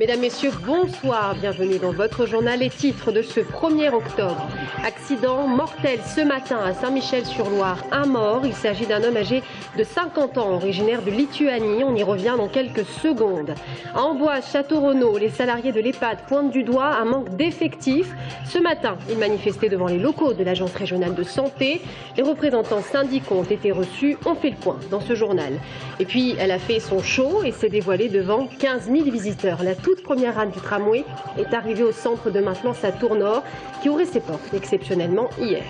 Mesdames, Messieurs, bonsoir. Bienvenue dans votre journal. Les titres de ce 1er octobre. Accident mortel ce matin à Saint-Michel-sur-Loire. Un mort. Il s'agit d'un homme âgé de 50 ans, originaire de Lituanie. On y revient dans quelques secondes. À Amboise, Château-Renaud, les salariés de l'EHPAD pointent du doigt un manque d'effectifs. Ce matin, ils manifestaient devant les locaux de l'Agence régionale de santé. Les représentants syndicaux ont été reçus. On fait le point dans ce journal. Et puis, elle a fait son show et s'est dévoilée devant 15 000 visiteurs. La toute première rame du tramway est arrivée au centre de maintenance à Tours-Nord, qui ouvrait ses portes exceptionnellement hier.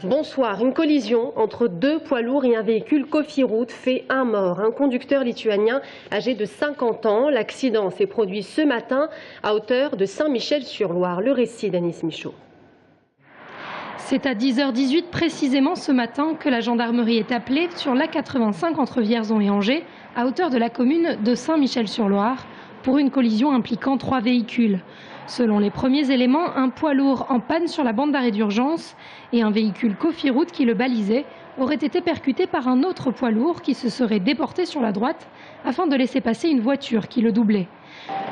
Bonsoir. Une collision entre deux poids lourds et un véhicule Cofiroute fait un mort. Un conducteur lituanien âgé de 50 ans. L'accident s'est produit ce matin à hauteur de Saint-Michel-sur-Loire. Le récit d'Anis Michaud. C'est à 10h18 précisément ce matin que la gendarmerie est appelée sur l'A85 entre Vierzon et Angers, à hauteur de la commune de Saint-Michel-sur-Loire, pour une collision impliquant 3 véhicules. Selon les premiers éléments, un poids lourd en panne sur la bande d'arrêt d'urgence et un véhicule Cofiroute qui le balisait auraient été percutés par un autre poids lourd qui se serait déporté sur la droite afin de laisser passer une voiture qui le doublait.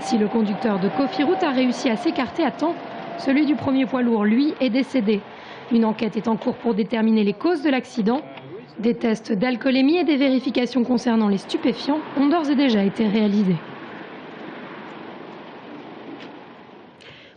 Si le conducteur de Cofiroute a réussi à s'écarter à temps, celui du premier poids lourd, lui, est décédé. Une enquête est en cours pour déterminer les causes de l'accident. Des tests d'alcoolémie et des vérifications concernant les stupéfiants ont d'ores et déjà été réalisés.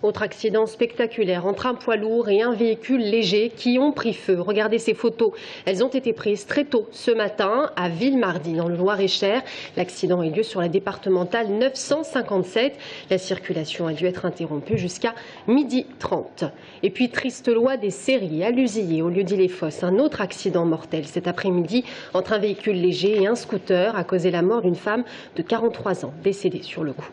Autre accident spectaculaire entre un poids lourd et un véhicule léger qui ont pris feu. Regardez ces photos. Elles ont été prises très tôt ce matin à Ville-Mardy, dans le Loir-et-Cher. L'accident a eu lieu sur la départementale 957. La circulation a dû être interrompue jusqu'à 12h30. Et puis, triste loi des séries à Lusillé, au lieu d'Ille-et-Fosse. Un autre accident mortel cet après-midi entre un véhicule léger et un scooter a causé la mort d'une femme de 43 ans, décédée sur le coup.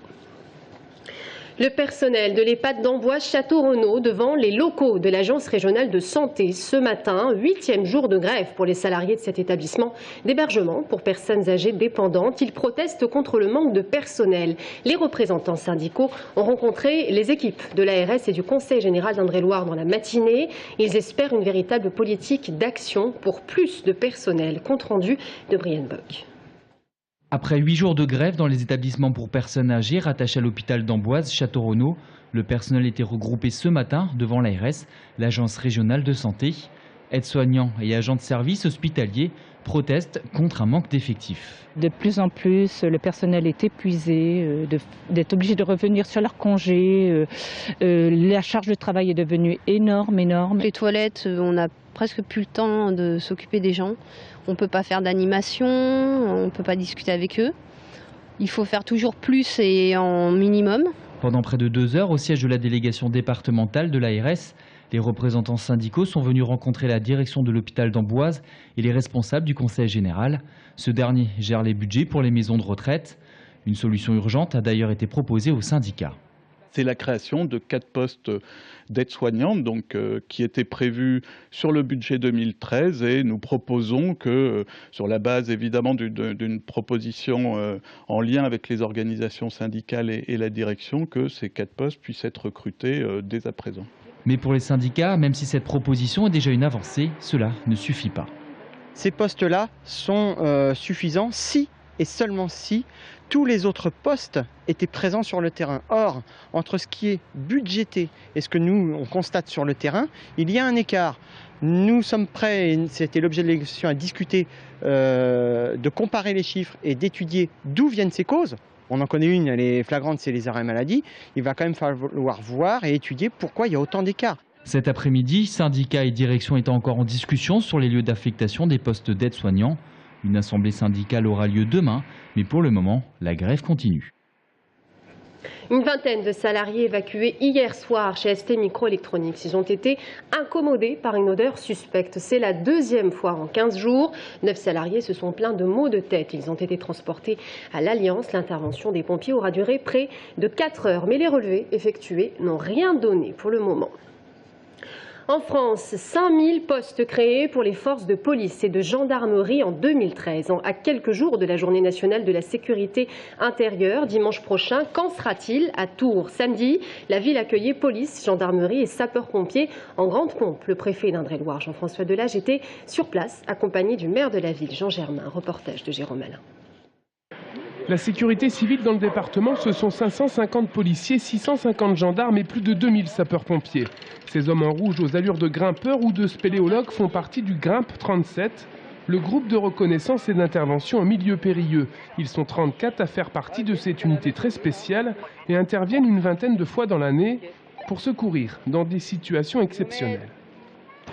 Le personnel de l'EHPAD d'Amboise Château-Renaud devant les locaux de l'Agence régionale de santé ce matin, 8e jour de grève pour les salariés de cet établissement d'hébergement pour personnes âgées dépendantes. Ils protestent contre le manque de personnel. Les représentants syndicaux ont rencontré les équipes de l'ARS et du Conseil général d'Indre-et-Loire dans la matinée. Ils espèrent une véritable politique d'action pour plus de personnel. Compte rendu de Brian Bock. Après 8 jours de grève dans les établissements pour personnes âgées rattachés à l'hôpital d'Amboise, Château-Renaud, le personnel était regroupé ce matin devant l'ARS, l'Agence régionale de santé. Aides-soignants et agents de services hospitaliers protestent contre un manque d'effectifs. De plus en plus, le personnel est épuisé, d'être obligé de revenir sur leurs congés. La charge de travail est devenue énorme. Les toilettes, on n'a presque plus le temps de s'occuper des gens. On ne peut pas faire d'animation, on ne peut pas discuter avec eux. Il faut faire toujours plus et en minimum. Pendant près de 2 heures, au siège de la délégation départementale de l'ARS, les représentants syndicaux sont venus rencontrer la direction de l'hôpital d'Amboise et les responsables du Conseil général. Ce dernier gère les budgets pour les maisons de retraite. Une solution urgente a d'ailleurs été proposée aux syndicats. C'est la création de 4 postes d'aide-soignante qui étaient prévus sur le budget 2013 et nous proposons que, sur la base évidemment d'une proposition en lien avec les organisations syndicales et la direction, que ces 4 postes puissent être recrutés dès à présent. Mais pour les syndicats, même si cette proposition est déjà une avancée, cela ne suffit pas. Ces postes-là sont suffisants si et seulement si tous les autres postes étaient présents sur le terrain. Or, entre ce qui est budgété et ce que nous, on constate sur le terrain, il y a un écart. Nous sommes prêts, et c'était l'objet de l'élection, à discuter, de comparer les chiffres et d'étudier d'où viennent ces causes. On en connaît une, elle est flagrante, c'est les arrêts maladie. Il va quand même falloir voir et étudier pourquoi il y a autant d'écarts. Cet après-midi, syndicats et direction étant encore en discussion sur les lieux d'affectation des postes d'aide-soignants. Une assemblée syndicale aura lieu demain, mais pour le moment, la grève continue. Une vingtaine de salariés évacués hier soir chez ST Microelectronics. Ils ont été incommodés par une odeur suspecte. C'est la 2e fois en 15 jours. 9 salariés se sont plaints de maux de tête. Ils ont été transportés à l'Alliance. L'intervention des pompiers aura duré près de 4 heures. Mais les relevés effectués n'ont rien donné pour le moment. En France, 5000 postes créés pour les forces de police et de gendarmerie en 2013. À quelques jours de la journée nationale de la sécurité intérieure, dimanche prochain, qu'en sera-t-il à Tours? Samedi, la ville accueillait police, gendarmerie et sapeurs-pompiers en grande pompe. Le préfet d'Indre-et-Loire, Jean-François Delage, était sur place, accompagné du maire de la ville, Jean Germain. Reportage de Jérôme Alain. La sécurité civile dans le département, ce sont 550 policiers, 650 gendarmes et plus de 2000 sapeurs-pompiers. Ces hommes en rouge aux allures de grimpeurs ou de spéléologues font partie du GRIMP 37, le groupe de reconnaissance et d'intervention en milieu périlleux. Ils sont 34 à faire partie de cette unité très spéciale et interviennent une vingtaine de fois dans l'année pour secourir dans des situations exceptionnelles.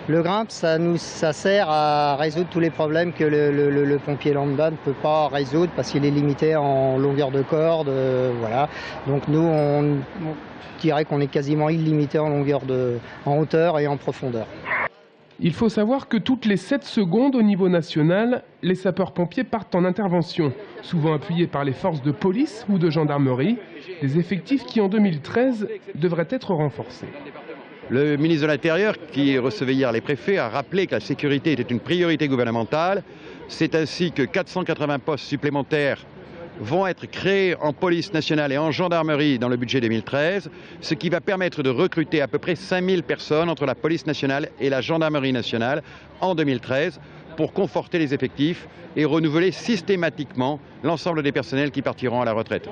Le GRIMP, ça sert à résoudre tous les problèmes que le pompier lambda ne peut pas résoudre parce qu'il est limité en longueur de corde. Voilà. Donc nous, on dirait qu'on est quasiment illimité en hauteur et en profondeur. Il faut savoir que toutes les 7 secondes au niveau national, les sapeurs-pompiers partent en intervention, souvent appuyés par les forces de police ou de gendarmerie, des effectifs qui en 2013 devraient être renforcés. Le ministre de l'Intérieur, qui recevait hier les préfets, a rappelé que la sécurité était une priorité gouvernementale. C'est ainsi que 480 postes supplémentaires vont être créés en police nationale et en gendarmerie dans le budget 2013, ce qui va permettre de recruter à peu près 5000 personnes entre la police nationale et la gendarmerie nationale en 2013 pour conforter les effectifs et renouveler systématiquement l'ensemble des personnels qui partiront à la retraite.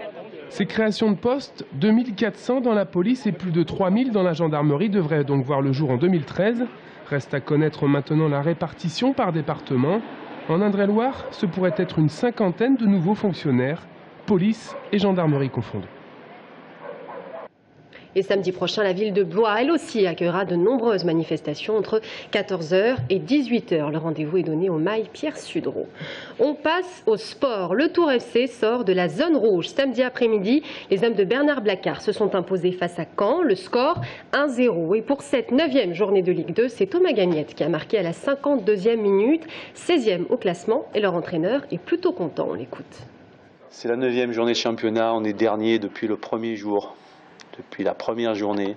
Ces créations de postes, 2400 dans la police et plus de 3000 dans la gendarmerie, devraient donc voir le jour en 2013. Reste à connaître maintenant la répartition par département. En Indre-et-Loire, ce pourrait être une 50aine de nouveaux fonctionnaires, police et gendarmerie confondus. Et samedi prochain, la ville de Blois, elle aussi, accueillera de nombreuses manifestations entre 14h et 18h. Le rendez-vous est donné au Mail Pierre Sudreau. On passe au sport. Le Tour FC sort de la zone rouge. Samedi après-midi, les hommes de Bernard Blacard se sont imposés face à Caen. Le score 1-0. Et pour cette 9e journée de Ligue 2, c'est Thomas Gagnette qui a marqué à la 52e minute, 16e au classement. Et leur entraîneur est plutôt content. On l'écoute. C'est la 9e journée de championnat. On est dernier depuis le premier jour. Depuis la première journée,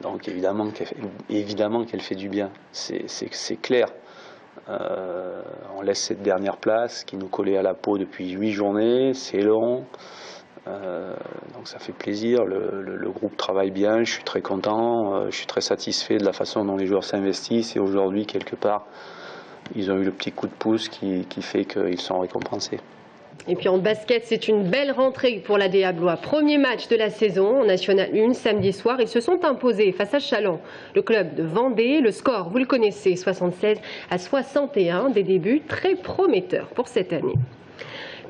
donc évidemment qu'elle fait du bien, c'est clair. On laisse cette dernière place qui nous collait à la peau depuis 8 journées, c'est long, donc ça fait plaisir, le groupe travaille bien, je suis très content, je suis très satisfait de la façon dont les joueurs s'investissent et aujourd'hui quelque part ils ont eu le petit coup de pouce qui fait qu'ils sont récompensés. Et puis en basket, c'est une belle rentrée pour l'ADA Blois. Premier match de la saison en National 1 samedi soir. Ils se sont imposés face à Châlons, le club de Vendée. Le score, vous le connaissez, 76-61. Des débuts très prometteurs pour cette année.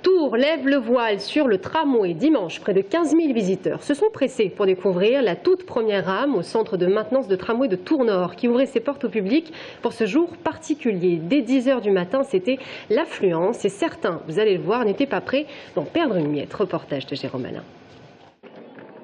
Tours lève le voile sur le tramway. Dimanche, près de 15 000 visiteurs se sont pressés pour découvrir la toute première rame au centre de maintenance de tramway de Tours-Nord qui ouvrait ses portes au public pour ce jour particulier. Dès 10 h du matin, c'était l'affluence et certains, vous allez le voir, n'étaient pas prêts d'en perdre une miette. Reportage de Jérôme Alain.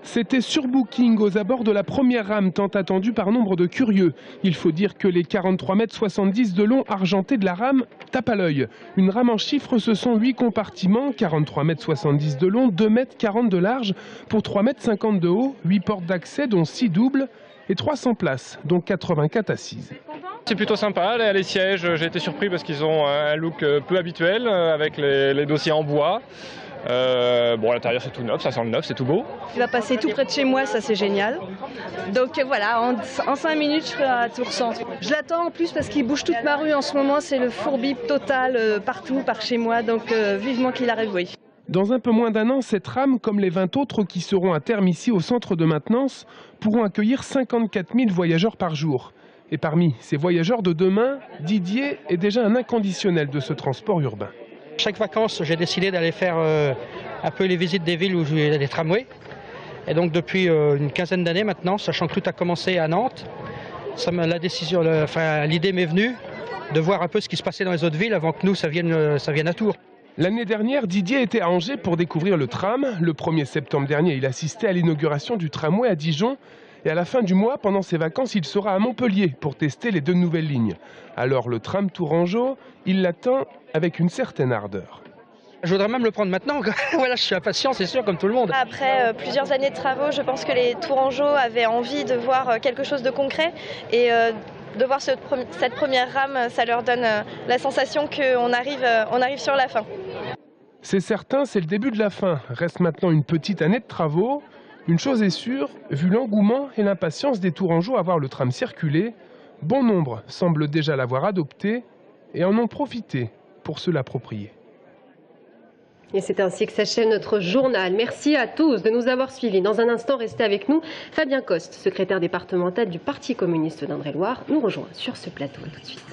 C'était surbooking aux abords de la première rame tant attendue par nombre de curieux. Il faut dire que les 43,70 m de long argentés de la rame tapent à l'œil. Une rame en chiffres, ce sont 8 compartiments, 43,70 m de long, 2,40 m de large pour 3,50 m de haut, 8 portes d'accès dont 6 doubles et 300 places, dont 84 assises. C'est plutôt sympa, les sièges, j'ai été surpris parce qu'ils ont un look peu habituel avec les dossiers en bois. Bon, à l'intérieur c'est tout neuf, ça sent le neuf, c'est tout beau. Il va passer tout près de chez moi, ça c'est génial. Donc voilà, en 5 minutes je serai à Tours Centre. Je l'attends en plus parce qu'il bouge toute ma rue en ce moment, c'est le fourbi total partout, par chez moi, donc vivement qu'il arrive, oui. Dans un peu moins d'un an, cette rame, comme les 20 autres qui seront à terme ici au centre de maintenance, pourront accueillir 54 000 voyageurs par jour. Et parmi ces voyageurs de demain, Didier est déjà un inconditionnel de ce transport urbain. Chaque vacances, j'ai décidé d'aller faire un peu les visites des villes où il y a des tramways. Et donc depuis une quinzaine d'années maintenant, sachant que tout a commencé à Nantes, l'idée m'est venue de voir un peu ce qui se passait dans les autres villes avant que nous, ça vienne à Tours. L'année dernière, Didier était à Angers pour découvrir le tram. Le 1er septembre dernier, il assistait à l'inauguration du tramway à Dijon. Et à la fin du mois, pendant ses vacances, il sera à Montpellier pour tester les 2 nouvelles lignes. Alors le tram Tourangeau, il l'attend avec une certaine ardeur. Je voudrais même le prendre maintenant. Voilà, je suis impatient, c'est sûr, comme tout le monde. Après plusieurs années de travaux, je pense que les Tourangeaux avaient envie de voir quelque chose de concret. Et de voir cette première rame, ça leur donne la sensation qu'on arrive sur la fin. C'est certain, c'est le début de la fin. Reste maintenant une petite année de travaux. Une chose est sûre, vu l'engouement et l'impatience des Tourangeaux à voir le tram circuler, bon nombre semblent déjà l'avoir adopté et en ont profité pour se l'approprier. Et c'est ainsi que s'achève notre journal. Merci à tous de nous avoir suivis. Dans un instant, restez avec nous. Fabien Coste, secrétaire départemental du Parti communiste d'Indre-et-Loire, nous rejoint sur ce plateau. Tout de suite.